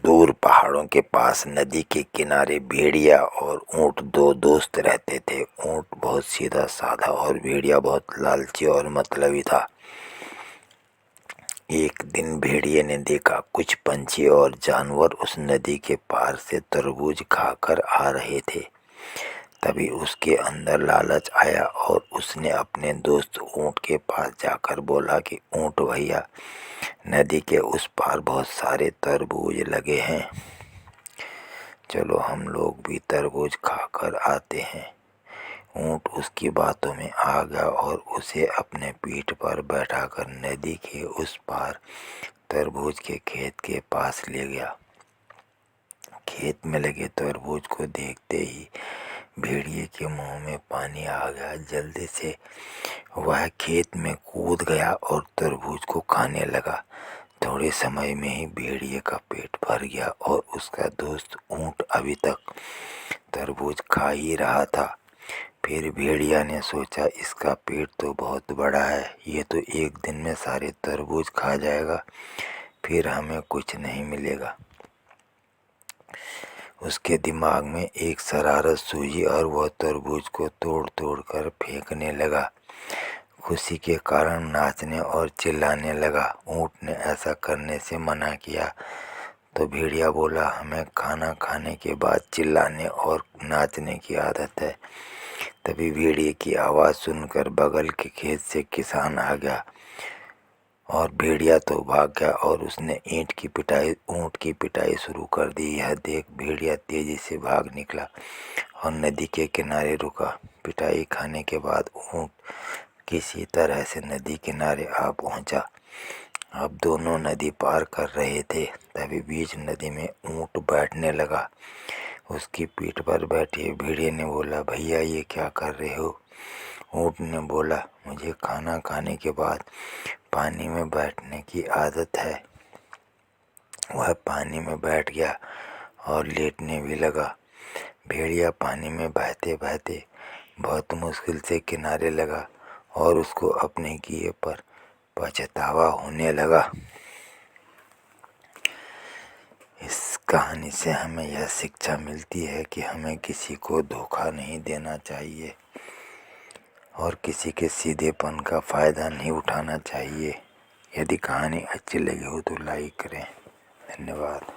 दूर पहाड़ों के पास नदी के किनारे भेड़िया और ऊंट दो दोस्त रहते थे। ऊंट बहुत सीधा साधा और भेड़िया बहुत लालची और मतलबी था। एक दिन भेड़िए ने देखा कुछ पंछी और जानवर उस नदी के पार से तरबूज खाकर आ रहे थे। तभी उसके अंदर लालच आया और उसने अपने दोस्त ऊंट के पास जाकर बोला कि ऊंट भैया, नदी के उस पार बहुत सारे तरबूज लगे हैं, चलो हम लोग भी तरबूज खाकर आते हैं। ऊंट उसकी बातों में आ गया और उसे अपने पीठ पर बैठाकर नदी के उस पार तरबूज के खेत के पास ले गया। खेत में लगे तरबूज को देखते ही भेड़िए के मुंह में पानी आ गया। जल्दी से वह खेत में कूद गया और तरबूज को खाने लगा। थोड़े समय में ही भेड़िए का पेट भर गया और उसका दोस्त ऊंट अभी तक तरबूज खा ही रहा था। फिर भेड़िया ने सोचा, इसका पेट तो बहुत बड़ा है, ये तो एक दिन में सारे तरबूज खा जाएगा, फिर हमें कुछ नहीं मिलेगा। उसके दिमाग में एक शरारत सूझी और वह तरबूज को तोड़ तोड़ कर फेंकने लगा। खुशी के कारण नाचने और चिल्लाने लगा। ऊंट ने ऐसा करने से मना किया तो भेड़िया बोला, हमें खाना खाने के बाद चिल्लाने और नाचने की आदत है। तभी भेड़िए की आवाज़ सुनकर बगल के खेत से किसान आ गया और भेड़िया तो भाग गया और उसने ऊंट की पिटाई शुरू कर दी। यह देख भेड़िया तेजी से भाग निकला और नदी के किनारे रुका। पिटाई खाने के बाद ऊंट किसी तरह से नदी किनारे आ पहुंचा। अब दोनों नदी पार कर रहे थे। तभी बीच नदी में ऊंट बैठने लगा। उसकी पीठ पर बैठे भेड़िए ने बोला, भैया ये क्या कर रहे हो? ऊंट ने बोला, मुझे खाना खाने के बाद पानी में बैठने की आदत है। वह पानी में बैठ गया और लेटने भी लगा। भेड़िया पानी में बहते बहते बहुत मुश्किल से किनारे लगा और उसको अपने किए पर पछतावा होने लगा। इस कहानी से हमें यह शिक्षा मिलती है कि हमें किसी को धोखा नहीं देना चाहिए और किसी के सीधेपन का फ़ायदा नहीं उठाना चाहिए। यदि कहानी अच्छी लगी हो तो लाइक करें। धन्यवाद।